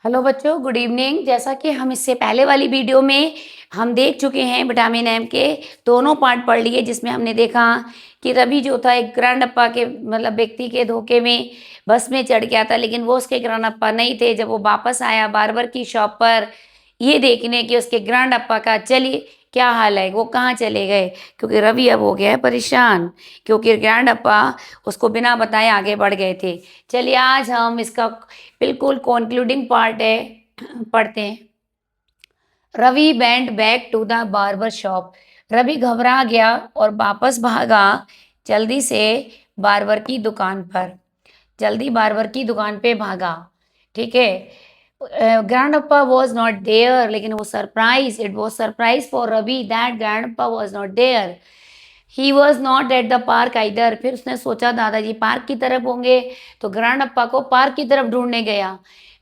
Hello बच्चों, good evening. जैसा कि हम इससे पहले वाली वीडियो में हम देख चुके हैं, विटामिन एम के दोनों पार्ट पढ़ लिए, जिसमें हमने देखा कि रवि जो था एक ग्रैंड अप्पा के व्यक्ति के धोखे में बस में चढ़ गया था, लेकिन वो उसके ग्रैंड अप्पा नहीं थे। जब वो वापस आया बार्बर की शॉप पर ये देखने कि उसके ग्रैंड अप्पा का चलिए क्या हाल है, वो कहाँ चले गए, क्योंकि रवि अब हो गया है परेशान, क्योंकि ग्रैंड अप्पा उसको बिना बताए आगे बढ़ गए थे। चलिए आज हम इसका बिल्कुल कंक्लूडिंग पार्ट है, पढ़ते हैं। Ravi went back to the barber shop. Ravi घबरा गया और वापस भागा जल्दी से बार्बर की दुकान पर। जल्दी बार्बर की दुकान पे भागा। ठीक है। ग्रैंडअप्पा वॉज नॉट देयर, लेकिन वो surprise, it was surprise for Ravi that grandappa was not there. He was not at the park either. फिर उसने सोचा दादाजी पार्क की तरफ होंगे, तो ग्रैंडअप्पा को पार्क की तरफ ढूंढने गया।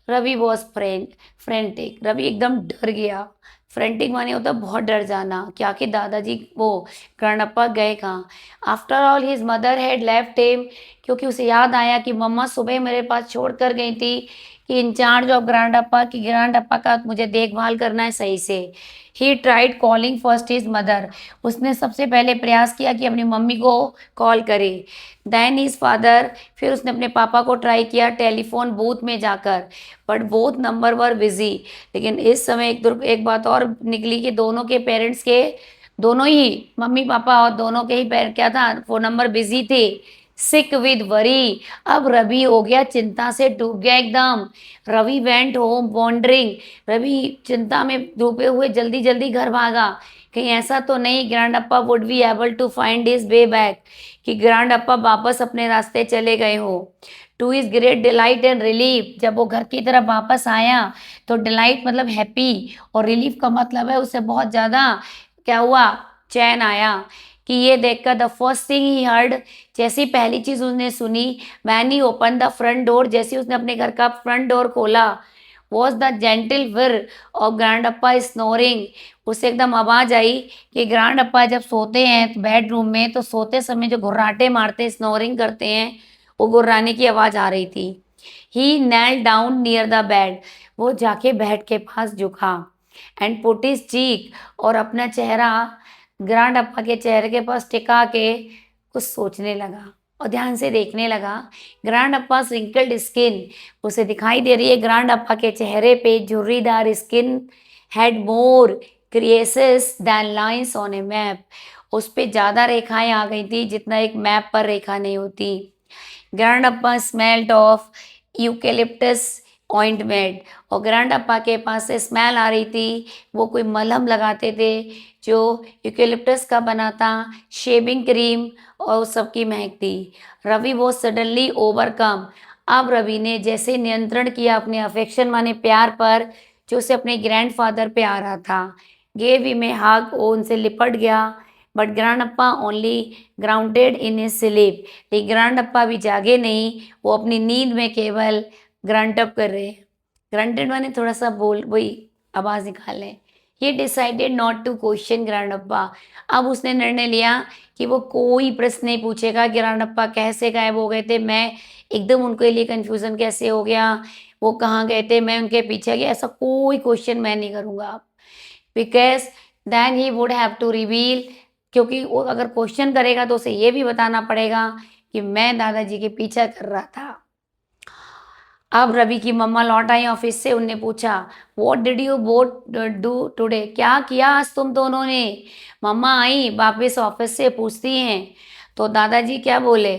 Ravi was frantic. रवि एकदम डर गया। फ्रेंटिक माने होता है बहुत डर जाना, क्या कि दादाजी वो ग्रैंडअप्पा गए कहाँ। After all his mother had left him, क्योंकि उसे याद आया कि मम्मा सुबह मेरे पास छोड़ कर गई थी कि इंचार्ज ऑफ ग्रैंडअप्पा, की ग्रैंडअप्पा का मुझे देखभाल करना है सही से। He tried calling first his mother. उसने सबसे पहले प्रयास किया कि अपनी मम्मी को कॉल करे। Then his father. फिर उसने अपने पापा को ट्राई किया टेलीफोन बूथ में जाकर, but both number were busy. लेकिन इस समय एक बात और निकली कि दोनों के पेरेंट्स के, दोनों ही मम्मी पापा और दोनों के ही पेरेंट क्या था, फोन नंबर बिजी थे। Sick with worry. अब रवि हो गया चिंता से डूब गया एकदम। Ravi went home wondering. Ravi चिंता में डूबे हुए जल्दी जल्दी घर भागा। कहीं ऐसा तो नहीं grand appa would be able to find his way back, कि ग्रैंड अप्पा वापस अपने रास्ते चले गए हो। To his great delight and relief. जब वो घर की तरफ वापस आया तो डिलाइट मतलब हैप्पी, और रिलीफ का मतलब है उसे बहुत ज़्यादा क्या हुआ, चैन आया। कि ये देखकर the first thing he heard, जैसी पहली चीज़ उसने सुनी, when he open the front door, जैसे उसने अपने घर का फ्रंट डोर खोला, वॉज द जेंटल विर ऑफ ग्रैंड अप्पा स्नोरिंग। उसे एकदम आवाज आई कि ग्रैंड अप्पा जब सोते हैं तो बेडरूम में, तो सोते समय जो घुर्राटे मारते, स्नोरिंग करते हैं, वो गुर्राने की आवाज़ आ रही थी। He knelt down near the bed. वो जाके बेड के पास झुका। एंड पुट हिज चीक, और अपना चेहरा ग्रैंड अप्पा के चेहरे के पास टिका के कुछ सोचने लगा और ध्यान से देखने लगा। ग्रैंड अप्पा रिंकल्ड स्किन। उसे दिखाई दे रही है ग्रैंड अप्पा के चेहरे पे झुर्रीदार skin had more creases than lines on a map. उस पे ज़्यादा रेखाएं आ गई थी जितना एक मैप पर रेखा नहीं होती। Grand Appa smelt of eucalyptus ointment. और ग्रैंड अप्पा के पास से स्मेल आ रही थी, वो कोई मलहम लगाते थे जो यूकेलिप्टस का बना था, शेविंग क्रीम, और उस सब की महक थी। रवि वो सडनली ओवरकम। अब रवि ने जैसे नियंत्रण किया अपने अफेक्शन माने प्यार पर, जो उसे अपने ग्रैंडफादर पे आ रहा था। गेव हिम ए हग, वो उनसे लिपट गया। But grandappa only grounded in his sleep. लेकिन ग्रैंडअप्पा भी जागे नहीं, वो अपनी नींद में केवल ग्रंट अप कर रहे हैं। ग्रंटेड माने थोड़ा सा बोल वही आवाज़ निकालें। He decided not to question grandappa. अब उसने निर्णय लिया कि वो कोई प्रश्न नहीं पूछेगा, ग्रैंडअप्पा कैसे गायब हो गए थे, मैं एकदम उनके लिए कन्फ्यूज़न कैसे हो गया, वो कहाँ गए थे, मैं उनके पीछे गया, ऐसा कोई क्वेश्चन मैं नहीं करूँगा। Because then he would have to reveal, क्योंकि वो अगर क्वेश्चन करेगा तो उसे ये भी बताना पड़ेगा कि मैं दादाजी के पीछा कर रहा था। अब रवि की मम्मा लौट आई ऑफिस से। उनने पूछा what did you both do today, क्या किया आज तुम दोनों ने। मम्मा आई वापस ऑफिस से पूछती हैं, तो दादाजी क्या बोले,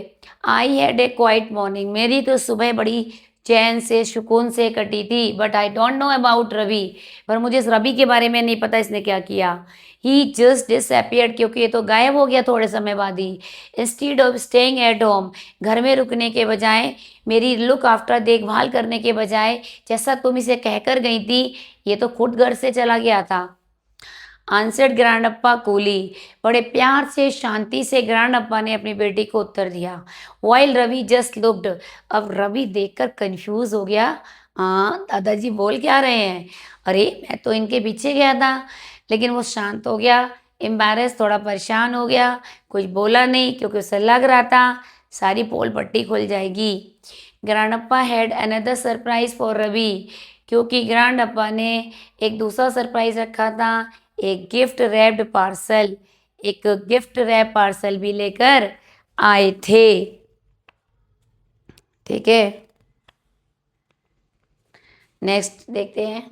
I had a quite morning, मेरी तो सुबह बड़ी चैन से सुकून से कटी थी, but I don't know about Ravi, पर मुझे इस रवि के बारे में नहीं पता इसने क्या किया। ही जस्ट डिसअपियर्ड, क्योंकि ये तो गायब हो गया थोड़े समय बाद ही। Instead of staying at home, घर में रुकने के बजाय, मेरी लुक आफ्टर देखभाल करने के बजाय, जैसा तुम इसे कहकर गई थी, ये तो खुद घर से चला गया था। आंसर्ड ग्रैंडअप्पा कूली, बड़े प्यार से शांति से ग्रैंडअप्पा ने अपनी बेटी को उत्तर दिया। वाइल रवि जस्ट लुक्ड, अब रवि देखकर कंफ्यूज हो गया। हाँ दादाजी बोल क्या रहे हैं, अरे मैं तो इनके पीछे गया था। लेकिन वो शांत हो गया, एम्बैरेस, थोड़ा परेशान हो गया, कुछ बोला नहीं क्योंकि उसे लग रहा था सारी पोल पट्टी खुल जाएगी। Grandappa had another surprise for Ravi. क्योंकि ग्रैंड अप्पा ने एक दूसरा सरप्राइज रखा था, एक गिफ्ट रैप्ड पार्सल, एक गिफ्ट रैप पार्सल भी लेकर आए थे। ठीक है, नेक्स्ट देखते हैं।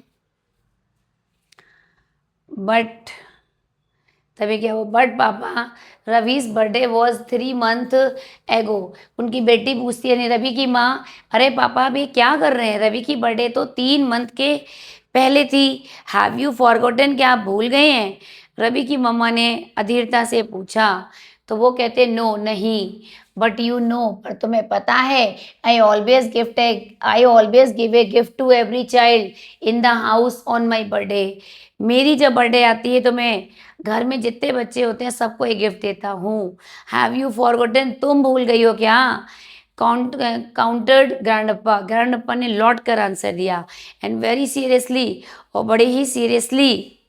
बट तभी क्या हुआ, बट पापा रवीज बर्थडे वॉज 3 मंथ एगो। उनकी बेटी पूछती है रवि की माँ, अरे पापा अभी क्या कर रहे हैं, रवि की बर्थडे तो 3 मंथ के पहले थी। हैव यू फॉरगॉटन, क्या आप भूल गए हैं? रवि की मम्मा ने अधीरता से पूछा। तो वो कहते नो नहीं, बट यू नो, पर तुम्हें पता है, I always give a gift to every child in the house on my birthday. मेरी जब बर्थडे आती है तो मैं घर में जितने बच्चे होते हैं सबको एक गिफ्ट देता हूँ। हैव यू फॉरगॉटन, तुम भूल गई हो क्या? काउंटर्ड ग्रैंडअप्पा ने लौट कर आंसर दिया। एंड वेरी सीरियसली, और बड़े ही सीरियसली,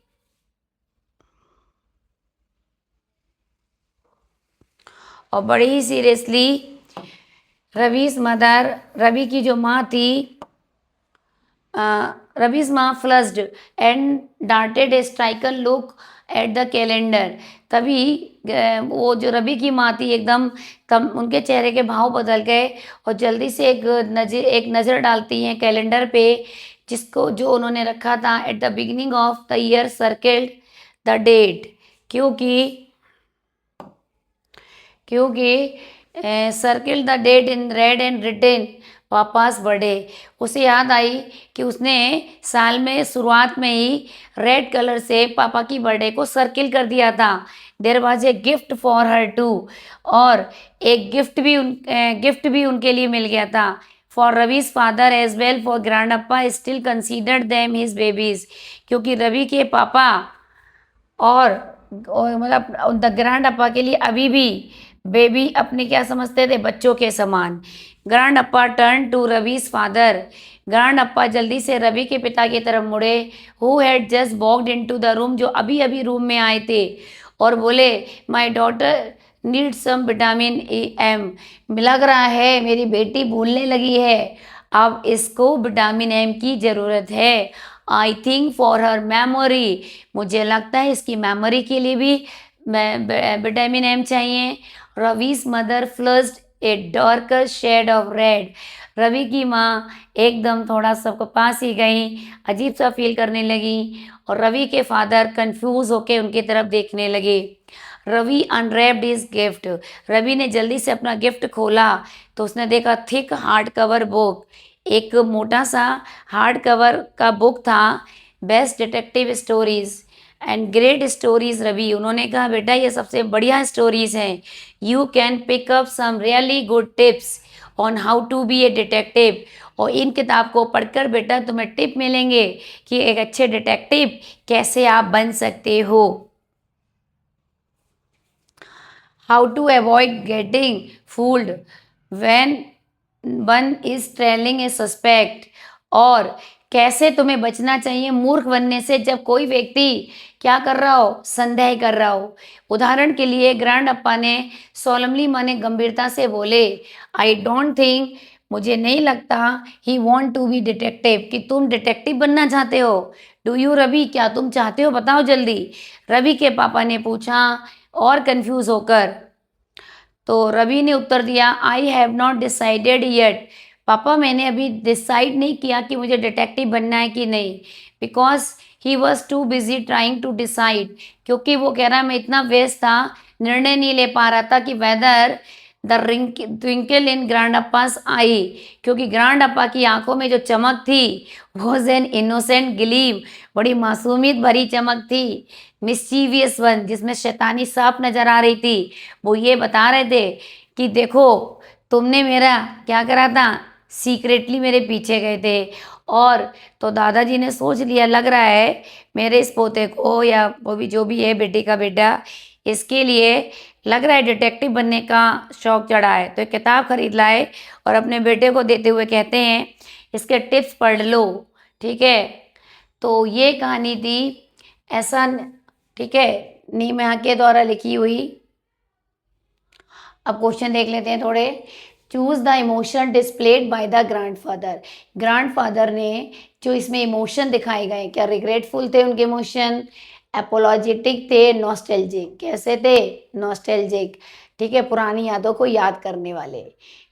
रवीज मदर, रवि की जो माँ थी, रवीज माँ flushed and darted a stricken look at the calendar. तभी वो जो रवि की माँ थी एकदम उनके चेहरे के भाव बदल गए और जल्दी से एक नज़र डालती हैं कैलेंडर पे, जिसको जो उन्होंने रखा था at the beginning of the year, circled the date. क्योंकि circle the date in red and written papa's birthday. उसे याद आई कि उसने साल में शुरुआत में ही रेड कलर से पापा की बर्थडे को सर्किल कर दिया था। There was a gift for her too, और एक गिफ्ट भी उनके लिए मिल गया था। For Ravi's father as well, for grandappa still considered them his babies. क्योंकि रवि के पापा और मतलब द ग्रैंड अप्पा के लिए अभी भी बेबी अपने क्या समझते थे, बच्चों के समान। Grandappa turn to Ravi's father. Grandappa जल्दी से रवि के पिता की तरफ मुड़े, who had just walked into the room, जो अभी अभी रूम में आए थे, और बोले, my daughter need some vitamin M. लग रहा है मेरी बेटी भूलने लगी है, अब इसको विटामिन एम की ज़रूरत है। I think for her memory, मुझे लगता है इसकी मेमोरी के लिए भी विटामिन एम चाहिए। Ravi's mother flushed a darker shade of red. Ravi की माँ एकदम थोड़ा सबको पास ही गई, अजीब सा फील करने लगी, और रवि के फादर कंफ्यूज होके उनकी तरफ देखने लगे। Ravi unwrapped his gift. Ravi ने जल्दी से अपना गिफ्ट खोला तो उसने देखा थिक हार्ड कवर बुक, एक मोटा सा हार्ड कवर का बुक था, best detective stories and great stories. Ravi, उन्होंने कहा बेटा ये सबसे बढ़िया स्टोरीज हैं, you can pick up some really good tips on how to be a detective. और इन किताब को पढ़कर बेटा तुम्हें टिप मिलेंगे कि एक अच्छे डिटेक्टिव कैसे आप बन सकते हो। How to avoid getting fooled when one is trailing a suspect, और कैसे तुम्हें बचना चाहिए मूर्ख बनने से जब कोई व्यक्ति क्या कर रहा हो, संदेह कर रहा हो। उदाहरण के लिए ग्रैंड अप्पा ने सोलमली माने गंभीरता से बोले, आई डोंट थिंक, मुझे नहीं लगता, ही वॉन्ट टू बी डिटेक्टिव, कि तुम डिटेक्टिव बनना चाहते हो। डू यू रवि, क्या तुम चाहते हो, बताओ जल्दी, रवि के पापा ने पूछा और कंफ्यूज होकर। तो रवि ने उत्तर दिया, I have not decided yet. पापा मैंने अभी डिसाइड नहीं किया कि मुझे डिटेक्टिव बनना है कि नहीं। Because he was too busy trying to decide, क्योंकि वो कह रहा मैं इतना व्यस्त था, निर्णय नहीं ले पा रहा था कि whether the twinkle in grandappa's eye, क्योंकि ग्रैंड अप्पा की आंखों में जो चमक थी वॉज एन इनोसेंट ग्लीम, बड़ी मासूमियत भरी चमक थी। मिस्चीवियस वन, जिसमें शैतानी साफ नजर आ रही थी। वो ये बता रहे थे कि देखो तुमने मेरा क्या करा था, सीक्रेटली मेरे पीछे गए थे। और तो दादाजी ने सोच लिया, लग रहा है मेरे इस पोते को, या वो भी जो भी है बेटी का बेटा, इसके लिए लग रहा है डिटेक्टिव बनने का शौक चढ़ा है। तो एक किताब खरीद लाए और अपने बेटे को देते हुए कहते हैं इसके टिप्स पढ़ लो। ठीक है, तो ये कहानी थी ऐसा, ठीक है, नीमा के द्वारा लिखी हुई। अब क्वेश्चन देख लेते हैं थोड़े। Choose the emotion displayed by the grandfather. Grandfather ने जो इसमें इमोशन दिखाए गए, क्या रिग्रेटफुल थे उनके इमोशन, एपोलॉजेटिक थे, नॉस्टैल्जिक। कैसे थे? नॉस्टैल्जिक। ठीक है, पुरानी यादों को याद करने वाले।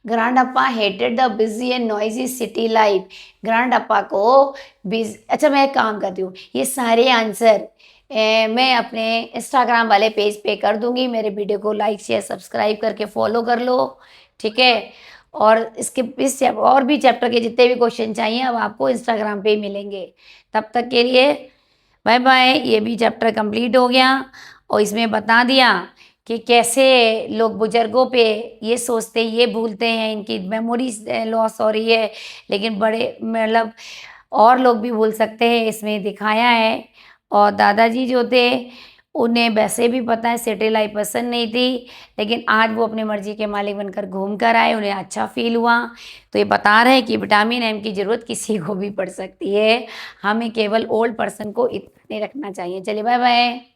Grandappa hated the busy and noisy city life. Grandappa को अच्छा, मैं एक काम करती हूँ, ये सारे आंसर मैं अपने इंस्टाग्राम वाले पेज पे कर दूंगी। मेरे वीडियो को लाइक शेयर सब्सक्राइब करके फॉलो कर लो, ठीक है। और इसके और भी चैप्टर के जितने भी क्वेश्चन चाहिए अब आपको इंस्टाग्राम पे ही मिलेंगे। तब तक के लिए बाय बाय। ये भी चैप्टर कंप्लीट हो गया और इसमें बता दिया कि कैसे लोग बुजुर्गों पे ये सोचते ये भूलते हैं, इनकी मेमोरी लॉस हो रही है, लेकिन बड़े मतलब और लोग भी भूल सकते हैं, इसमें दिखाया है। और दादाजी जो थे उन्हें वैसे भी पता है सिटी लाइफ पसंद नहीं थी, लेकिन आज वो अपनी मर्जी के मालिक बनकर घूम कर आए, उन्हें अच्छा फील हुआ। तो ये बता रहे हैं कि विटामिन एम की ज़रूरत किसी को भी पड़ सकती है, हमें केवल ओल्ड पर्सन को इतना नहीं रखना चाहिए। चलिए बाय बाय।